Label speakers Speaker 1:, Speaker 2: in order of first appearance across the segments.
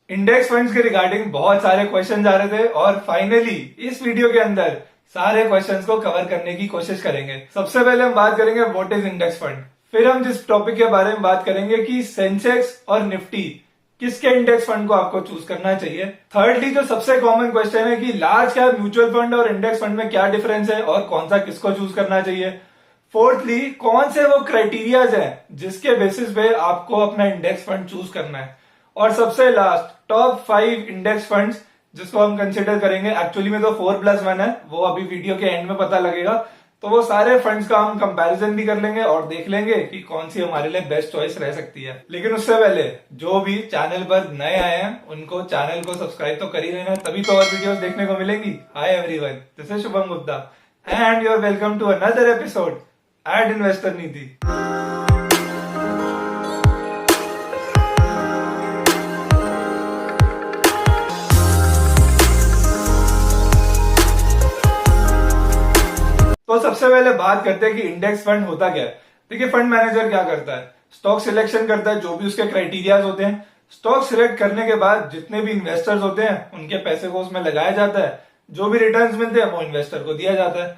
Speaker 1: Index funds के regarding बहुत सारे क्वेश्चन आ रहे थे और फाइनली इस वीडियो के अंदर सारे क्वेश्चंस को कवर करने की कोशिश करेंगे। सबसे पहले हम बात करेंगे व्हाट इज इंडेक्स फंड। फिर हम जिस टॉपिक के बारे में बात करेंगे कि सेंसेक्स और निफ्टी किसके इंडेक्स फंड को आपको चूज करना चाहिए। थर्डली जो सबसे कॉमन क्वेश्चन है कि लार्ज कैप म्यूचुअल फंड और इंडेक्स फंड में क्या डिफरेंस है और कौन सा किसको चूज करना चाहिए। फोर्थली कौन से वो क्राइटेरियाज हैं जिसके बेसिस पे आपको अपना इंडेक्स फंड चूज करना है। और सबसे लास्ट टॉप 5 इंडेक्स फंड्स जिसको हम कंसिडर करेंगे। एक्चुअली में तो 4+1 है, वो अभी वीडियो के एंड में पता लगेगा। तो वो सारे फंड्स का हम कंपैरिजन भी कर लेंगे और देख लेंगे कि कौन सी हमारे लिए बेस्ट चॉइस रह सकती है। लेकिन उससे पहले जो भी चैनल पर नए आए हैं उनको चैनल को सब्सक्राइब तो कर ही लेना, तभी तो और वीडियोस देखने को मिलेंगी। Hi everyone, this is Shubham Gupta and you are welcome to another episode at investor Niti. तो सबसे पहले बात करते हैं कि इंडेक्स फंड होता क्या है। देखिए, फंड मैनेजर क्या करता है, स्टॉक सिलेक्शन करता है, जो भी उसके क्राइटेरियाज होते हैं। स्टॉक सिलेक्ट करने के बाद जितने भी इन्वेस्टर्स होते हैं उनके पैसे को उसमें लगाया जाता है, जो भी रिटर्न्स मिलते हैं वो इन्वेस्टर को दिया जाता है।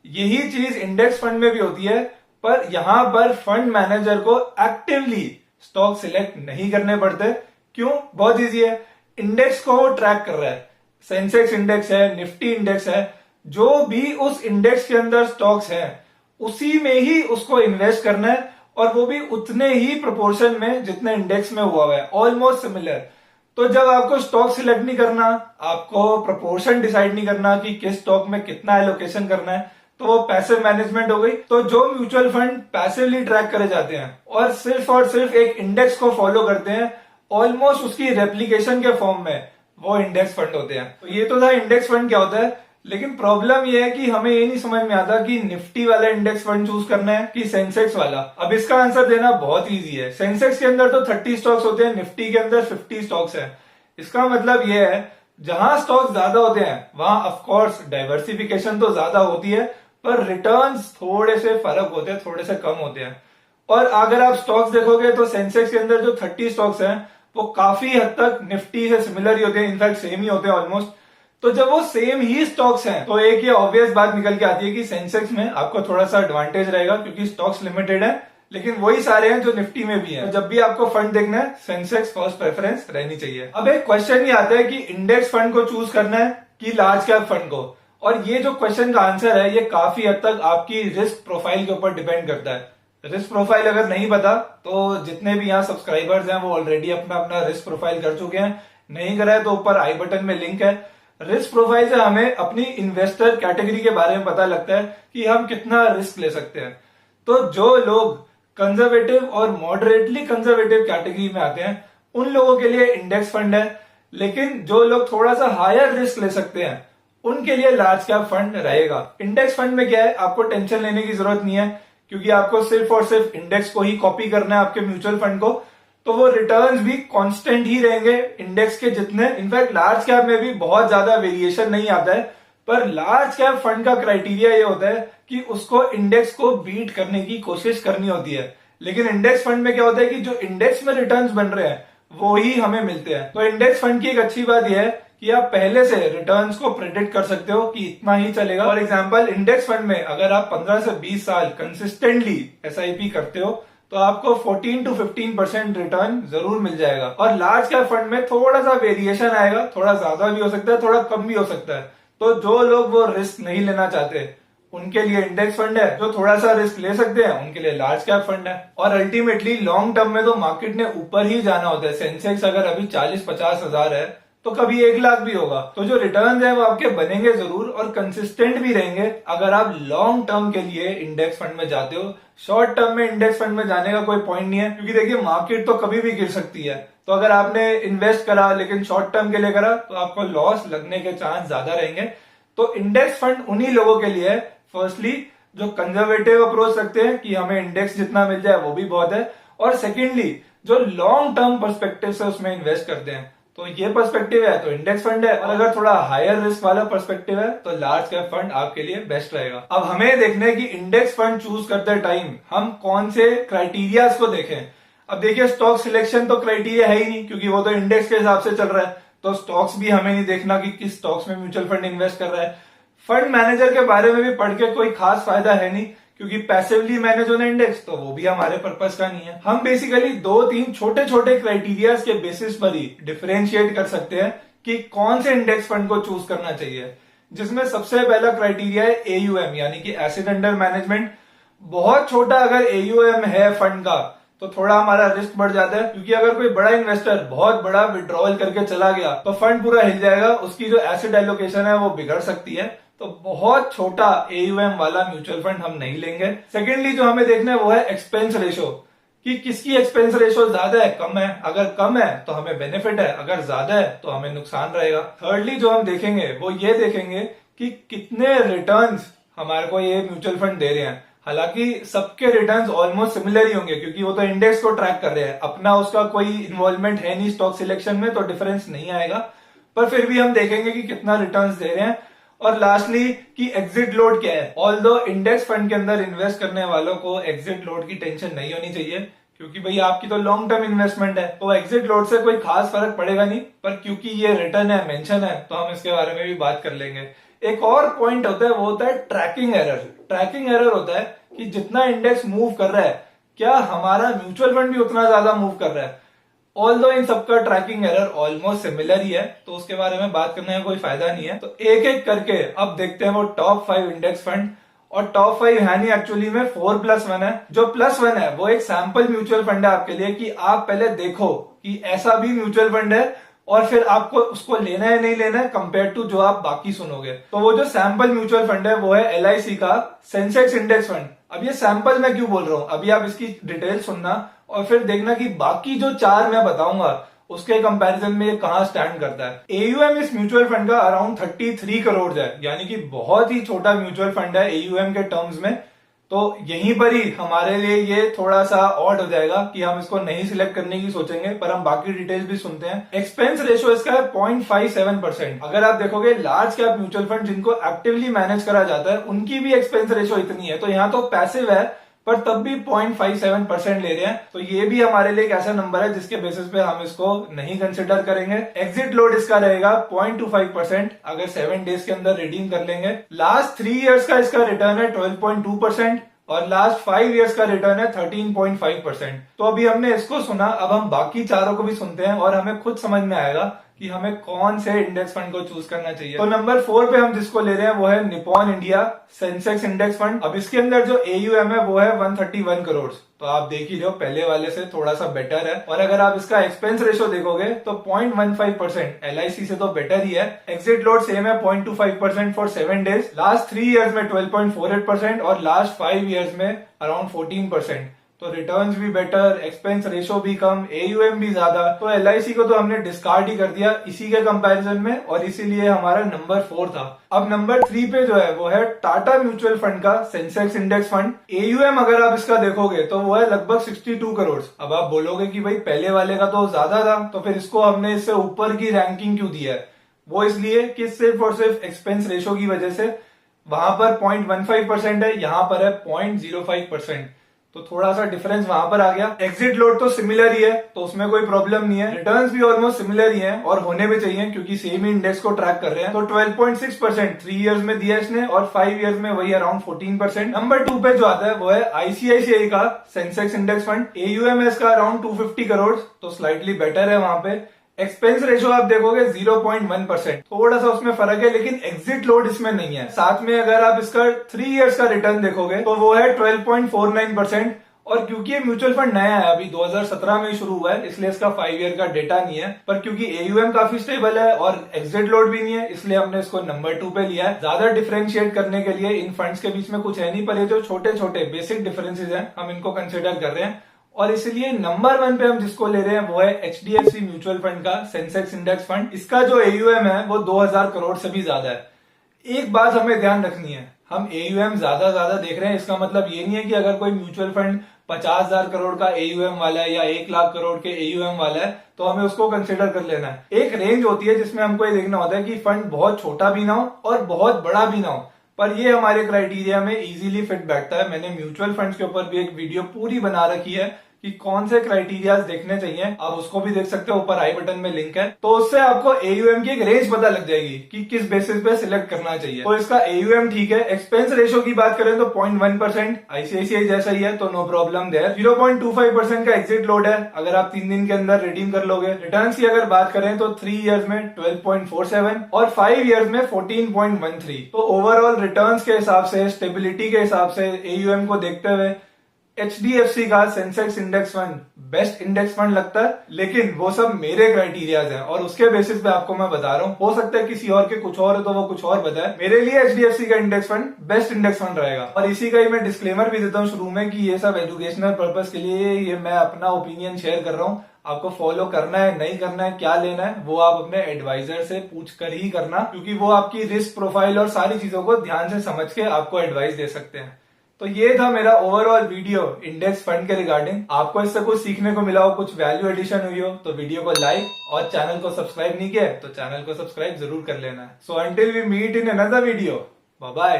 Speaker 1: यही चीज इंडेक्स फंड में भी होती है, पर यहां पर फंड मैनेजर को एक्टिवली स्टॉक सिलेक्ट नहीं करने पड़ते। क्यों? बहुत ईजी है, इंडेक्स को वो ट्रैक कर रहा है। सेंसेक्स इंडेक्स है, निफ्टी इंडेक्स है, जो भी उस इंडेक्स के अंदर स्टॉक्स हैं उसी में ही उसको इन्वेस्ट करना है, और वो भी उतने ही प्रोपोर्शन में जितने इंडेक्स में हुआ है, ऑलमोस्ट सिमिलर। तो जब आपको स्टॉक सिलेक्ट नहीं करना, आपको प्रोपोर्शन डिसाइड नहीं करना कि किस स्टॉक में कितना एलोकेशन करना है, तो वो पैसिव मैनेजमेंट हो गई। तो जो म्यूचुअल फंड पैसिवली ट्रैक करे जाते हैं और सिर्फ एक इंडेक्स को फॉलो करते हैं, ऑलमोस्ट उसकी रेप्लीकेशन के फॉर्म में, वो इंडेक्स फंड होते हैं। तो ये तो था इंडेक्स फंड क्या होता है। लेकिन प्रॉब्लम ये है कि हमें ये नहीं समझ में आता कि निफ्टी वाला इंडेक्स फंड चूज करना है कि सेंसेक्स वाला। अब इसका आंसर देना बहुत इजी है। सेंसेक्स के अंदर तो 30 स्टॉक्स होते हैं, निफ्टी के अंदर 50 स्टॉक्स हैं। इसका मतलब ये है, जहां स्टॉक्स ज्यादा होते हैं वहां ऑफकोर्स डाइवर्सिफिकेशन तो ज्यादा होती है, पर रिटर्न्स थोड़े से फर्क होते हैं, थोड़े से कम होते हैं। और अगर आप स्टॉक्स देखोगे तो सेंसेक्स के अंदर जो 30 स्टॉक्स हैं वो काफी हद तक निफ्टी से सिमिलर ही होते हैं, इनफैक्ट सेम ही होते हैं ऑलमोस्ट। तो जब वो सेम ही स्टॉक्स हैं तो एक ये ऑब्वियस बात निकल के आती है कि सेंसेक्स में आपको थोड़ा सा एडवांटेज रहेगा, क्योंकि स्टॉक्स लिमिटेड है, लेकिन वही सारे हैं जो निफ्टी में भी हैं। तो जब भी आपको फंड देखना है, सेंसेक्स फर्स्ट प्रेफरेंस रहनी चाहिए। अब एक क्वेश्चन ये आता है कि इंडेक्स फंड को चूज करना है कि लार्ज कैप फंड को। और ये जो क्वेश्चन का आंसर है, ये काफी हद तक आपकी रिस्क प्रोफाइल के ऊपर डिपेंड करता है। रिस्क प्रोफाइल अगर नहीं पता तो जितने भी यहाँ सब्सक्राइबर्स हैं वो ऑलरेडी अपना अपना रिस्क प्रोफाइल कर चुके हैं। नहीं करा है तो ऊपर आई बटन में लिंक है। रिस्क प्रोफाइल से हमें अपनी इन्वेस्टर कैटेगरी के बारे में पता लगता है कि हम कितना रिस्क ले सकते हैं। तो जो लोग कंजर्वेटिव और मॉडरेटली कंजर्वेटिव कैटेगरी में आते हैं उन लोगों के लिए इंडेक्स फंड है। लेकिन जो लोग थोड़ा सा हायर रिस्क ले सकते हैं उनके लिए लार्ज कैप फंड रहेगा। इंडेक्स फंड में क्या है, आपको टेंशन लेने की जरूरत नहीं है, क्योंकि आपको सिर्फ और सिर्फ इंडेक्स को ही कॉपी करना है, आपके म्यूचुअल फंड को। तो वो रिटर्न्स भी कांस्टेंट ही रहेंगे इंडेक्स के जितने। इनफैक्ट लार्ज कैप में भी बहुत ज्यादा वेरिएशन नहीं आता है, पर लार्ज कैप फंड का क्राइटेरिया ये होता है कि उसको इंडेक्स को बीट करने की कोशिश करनी होती है। लेकिन इंडेक्स फंड में क्या होता है कि जो इंडेक्स में रिटर्न्स बन रहे हैं वो ही हमें मिलते हैं। तो इंडेक्स फंड की एक अच्छी बात यह है कि आप पहले से रिटर्न्स को प्रेडिक्ट कर सकते हो कि इतना ही चलेगा। फॉर एग्जांपल, इंडेक्स फंड में अगर आप 15 से 20 साल कंसिस्टेंटली एसआईपी करते हो तो आपको 14 to 15% रिटर्न जरूर मिल जाएगा। और लार्ज कैप फंड में थोड़ा सा वेरिएशन आएगा, थोड़ा ज्यादा भी हो सकता है, थोड़ा कम भी हो सकता है। तो जो लोग वो रिस्क नहीं लेना चाहते उनके लिए इंडेक्स फंड है, जो थोड़ा सा रिस्क ले सकते हैं उनके लिए लार्ज कैप फंड है। और अल्टीमेटली लॉन्ग टर्म में तो मार्केट ने ऊपर ही जाना होता है। सेंसेक्स अगर अभी 40-50 हजार है तो कभी 1 लाख भी होगा। तो जो रिटर्न्स है वो आपके बनेंगे जरूर और कंसिस्टेंट भी रहेंगे अगर आप लॉन्ग टर्म के लिए इंडेक्स फंड में जाते हो। शॉर्ट टर्म में इंडेक्स फंड में जाने का कोई पॉइंट नहीं है, क्योंकि देखिए मार्केट तो कभी भी गिर सकती है। तो अगर आपने इन्वेस्ट करा लेकिन शॉर्ट टर्म के लिए करा तो आपको लॉस लगने के चांस ज्यादा रहेंगे। तो इंडेक्स फंड उन्हीं लोगों के लिए है, फर्स्टली जो कंजर्वेटिव अप्रोच रखते हैं कि हमें इंडेक्स जितना मिल जाए वो भी बहुत है, और सेकेंडली जो लॉन्ग टर्म पर्सपेक्टिव से उसमें इन्वेस्ट करते हैं। तो ये पर्सपेक्टिव है तो इंडेक्स फंड है, और अगर थोड़ा हायर रिस्क वाला पर्सपेक्टिव है तो लार्ज कैप फंड आपके लिए बेस्ट रहेगा। अब हमें देखना है कि इंडेक्स फंड चूज करते टाइम हम कौन से क्राइटेरियाज को देखें। अब देखिए स्टॉक सिलेक्शन तो क्राइटेरिया है ही नहीं, क्योंकि वो तो इंडेक्स के हिसाब से चल रहा है, तो स्टॉक्स भी हमें नहीं देखना कि किस स्टॉक्स में म्यूचुअल फंड इन्वेस्ट कर रहा है। फंड मैनेजर के बारे में भी पढ़ के कोई खास फायदा है नहीं, क्योंकि पैसिवली मैनेज होना इंडेक्स तो वो भी हमारे पर्पस का नहीं है। हम बेसिकली 2-3 छोटे छोटे क्राइटेरियाज के बेसिस पर ही डिफरेंशिएट कर सकते हैं कि कौन से इंडेक्स फंड को चूज करना चाहिए, जिसमें सबसे पहला क्राइटेरिया है एयूएम, यानी कि एसेट अंडर मैनेजमेंट। बहुत छोटा अगर एयूएम है फंड का तो थोड़ा हमारा रिस्क बढ़ जाता है, क्योंकि अगर कोई बड़ा इन्वेस्टर बहुत बड़ा विड्रॉल करके चला गया तो फंड पूरा हिल जाएगा, उसकी जो एसेट एलोकेशन है वो बिगड़ सकती है। तो बहुत छोटा एयूएम वाला म्यूचुअल फंड हम नहीं लेंगे। सेकेंडली जो हमें देखना है वो है एक्सपेंस रेशो, कि किसकी एक्सपेंस रेशो ज्यादा है कम है। अगर कम है तो हमें बेनिफिट है, अगर ज्यादा है तो हमें नुकसान रहेगा। थर्डली जो हम देखेंगे वो ये देखेंगे कि कितने रिटर्न्स हमारे को ये म्यूचुअल फंड दे रहे हैं। हालांकि सबके रिटर्न्स ऑलमोस्ट सिमिलर ही होंगे, क्योंकि वो तो इंडेक्स को ट्रैक कर रहे हैं, अपना उसका कोई इन्वॉल्वमेंट है नहीं स्टॉक सिलेक्शन में, तो डिफरेंस नहीं आएगा। पर फिर भी हम देखेंगे कि कितना रिटर्न्स दे रहे हैं। और लास्टली कि एग्जिट लोड क्या है। ऑल्दो इंडेक्स फंड के अंदर इन्वेस्ट करने वालों को एग्जिट लोड की टेंशन नहीं होनी चाहिए, क्योंकि भाई आपकी तो लॉन्ग टर्म इन्वेस्टमेंट है, तो एग्जिट लोड से कोई खास फर्क पड़ेगा नहीं। पर क्योंकि ये रिटर्न है, मेंशन है, तो हम इसके बारे में भी बात कर लेंगे। एक और पॉइंट होता है, वो होता है ट्रैकिंग एरर। ट्रैकिंग एरर होता है कि जितना इंडेक्स मूव कर रहा है, क्या हमारा म्यूचुअल फंड भी उतना ज्यादा मूव कर रहा है। ऑल्दो इन सबका ट्रैकिंग एरर ऑलमोस्ट सिमिलर ही है, तो उसके बारे में बात करने में कोई फायदा नहीं है। तो एक एक करके अब देखते हैं वो टॉप 5 इंडेक्स फंड। और टॉप 5 है नहीं, एक्चुअली में 4+1 है। जो +1 है वो एक सैंपल म्यूचुअल फंड है आपके लिए, कि आप पहले देखो कि ऐसा भी म्यूचुअल फंड है, और फिर आपको उसको लेना है नहीं लेना है कंपेयर टू जो आप बाकी सुनोगे। तो वो जो सैंपल म्यूचुअल फंड है वो है एलआईसी का सेंसेक्स इंडेक्स फंड। अब ये सैंपल मैं क्यों बोल रहा हूं, अभी आप इसकी डिटेल सुनना और फिर देखना कि बाकी जो 4 मैं बताऊंगा उसके कंपैरिजन में ये कहां स्टैंड करता है। एयूएम इस म्यूचुअल फंड का अराउंड 33 करोड़ है, यानी कि बहुत ही छोटा म्यूचुअल फंड है एयूएम के टर्म्स में। तो यहीं पर ही हमारे लिए ये थोड़ा सा ऑड हो जाएगा कि हम इसको नहीं सिलेक्ट करने की सोचेंगे, पर हम बाकी डिटेल्स भी सुनते हैं। एक्सपेंस रेशियो इसका है 0.57%। अगर आप देखोगे लार्ज कैप म्यूचुअल फंड जिनको एक्टिवली मैनेज करा जाता है, उनकी भी एक्सपेंस रेशियो इतनी है। तो यहाँ तो पैसिव है, पर तब भी 0.57% ले रहे हैं। तो ये भी हमारे लिए एक ऐसा नंबर है जिसके बेसिस पे हम इसको नहीं कंसिडर करेंगे। एग्जिट लोड इसका रहेगा 0.25%, अगर 7 डेज के अंदर रिडीम कर लेंगे। लास्ट 3 इयर्स का इसका रिटर्न है 12.2%, और लास्ट 5 इयर्स का रिटर्न है 13.5%। तो अभी हमने इसको सुना, अब हम बाकी चारों को भी सुनते हैं और हमें खुद समझ में आएगा कि हमें कौन से इंडेक्स फंड को चूज करना चाहिए। तो नंबर 4 पे हम जिसको ले रहे हैं वो है Nippon India Sensex index fund. अब इसके अंदर जो एयूएम है वो है 131 करोड़। तो आप देख ही रहे हो पहले वाले से थोड़ा सा बेटर है। और अगर आप इसका एक्सपेंस रेशो देखोगे तो 0.15%, एलआईसी से तो बेटर ही है। एग्जिट लोड सेम है 0.25% फॉर 7 डेज। लास्ट 3 इयर्स में 12.48% और लास्ट 5 इयर्स में अराउंड 14%। तो रिटर्न्स भी बेटर, एक्सपेंस रेशो भी कम, एयूएम भी ज्यादा। तो एलआईसी को तो हमने डिस्कार्ड ही कर दिया इसी के कंपैरिजन में, और इसीलिए हमारा नंबर 4 था। अब नंबर 3 पे जो है वो है टाटा म्यूचुअल फंड का सेंसेक्स इंडेक्स फंड। एयूएम अगर आप इसका देखोगे तो वो है लगभग 62 करोड़। अब आप बोलोगे कि भाई पहले वाले का तो ज्यादा था, तो फिर इसको हमने इससे ऊपर की रैंकिंग क्यों दी है। वो इसलिए कि सिर्फ और सिर्फ एक्सपेंस रेशो की वजह से। वहां पर 0.15% है, यहां पर है 0.05%, तो थोड़ा सा डिफरेंस वहां पर आ गया। एग्जिट लोड तो सिमिलर ही है, तो उसमें कोई प्रॉब्लम नहीं है। रिटर्न्स भी ऑलमोस्ट सिमिलर ही हैं, और होने भी चाहिए क्योंकि सेम ही इंडेक्स को ट्रैक कर रहे हैं। तो 12.6% 3 इयर्स में दिया इसने, और 5 इयर्स में वही अराउंड 14%। नंबर 2 पे जो आता है वो है आईसीआईसीआई का सेंसेक्स इंडेक्स फंड। एयूएम है इसका अराउंड 250 करोड़, तो स्लाइटली बेटर है वहां पे। एक्सपेंस रेशो आप देखोगे 0.1%, थोड़ा सा उसमें फर्क है, लेकिन एग्जिट लोड इसमें नहीं है। साथ में अगर आप इसका 3 इयर्स का रिटर्न देखोगे तो वो है 12.49%। और क्योंकि ये म्यूचुअल फंड नया है, अभी 2017 में शुरू हुआ है, इसलिए इसका 5 ईयर का डेटा नहीं है। पर क्योंकि एयूएम काफी स्टेबल है और एग्जिट लोड भी नहीं है, इसलिए हमने इसको नंबर 2 पे लिया है। ज्यादा डिफरेंशिएट करने के लिए इन फंड्स के बीच में कुछ है नहीं, पर ये जो छोटे छोटे बेसिक डिफरेंसेज हैं हम इनको कंसिडर कर रहे हैं। और इसलिए नंबर 1 पे हम जिसको ले रहे हैं वो है एचडीएफसी म्यूचुअल फंड का सेंसेक्स इंडेक्स फंड। इसका जो एयूएम है वो 2000 करोड़ से भी ज्यादा है। एक बात हमें ध्यान रखनी है, हम एयूएम ज्यादा देख रहे हैं, इसका मतलब ये नहीं है कि अगर कोई म्यूचुअल फंड 50,000 करोड़ का एयूएम वाला है या 1 लाख करोड़ के एयूएम वाला है तो हमें उसको कंसिडर कर लेना है। एक रेंज होती है जिसमें हमको ये देखना होता है कि फंड बहुत छोटा भी ना हो और बहुत बड़ा भी ना हो, पर ये हमारे क्राइटेरिया में इजीली फिट बैठता है। मैंने म्यूचुअल फंड्स के ऊपर भी एक वीडियो पूरी बना रखी है कि कौन से क्राइटेरियाज देखने चाहिए, आप उसको भी देख सकते हो, ऊपर आई बटन में लिंक है। तो उससे आपको AUM की एक रेंज पता लग जाएगी कि किस बेसिस पे सिलेक्ट करना चाहिए। तो इसका AUM ठीक है। एक्सपेंस रेशो की बात करें तो 0.1%, ICICI जैसा ही है, तो नो प्रॉब्लम देयर। 0.25% का एग्जिट लोड है, अगर आप 3 दिन के अंदर रिडीम कर लोगे। रिटर्न्स की अगर बात करें तो 3 इयर्स में 12.47 और 5 इयर्स में 14.13। तो ओवरऑल रिटर्न्स के हिसाब से, स्टेबिलिटी के हिसाब से, AUM को देखते हुए HDFC का Sensex index fund best index fund लगता है। लेकिन वो सब मेरे क्राइटेरियाज हैं और उसके बेसिस पे आपको मैं बता रहा हूँ। हो सकता है किसी और के कुछ और है तो वो कुछ और बताए। मेरे लिए HDFC का index fund best index fund रहेगा। और इसी का ही मैं डिस्क्लेमर भी देता हूँ शुरू में कि ये सब एजुकेशनल पर्पज के लिए, ये मैं अपना ओपिनियन शेयर कर रहा हूँ। आपको फॉलो करना है, नहीं करना है, क्या लेना है, वो आप अपने एडवाइजर से पूछ कर ही करना, क्योंकि वो आपकी रिस्क प्रोफाइल और सारी चीजों को ध्यान से समझ के आपको एडवाइस दे सकते हैं। तो ये था मेरा ओवरऑल वीडियो इंडेक्स फंड के रिगार्डिंग। आपको इससे कुछ सीखने को मिला हो, कुछ वैल्यू एडिशन हुई हो, तो वीडियो को लाइक और चैनल को सब्सक्राइब नहीं किया तो चैनल को सब्सक्राइब जरूर कर लेना है। So until we meet in another video, bye bye.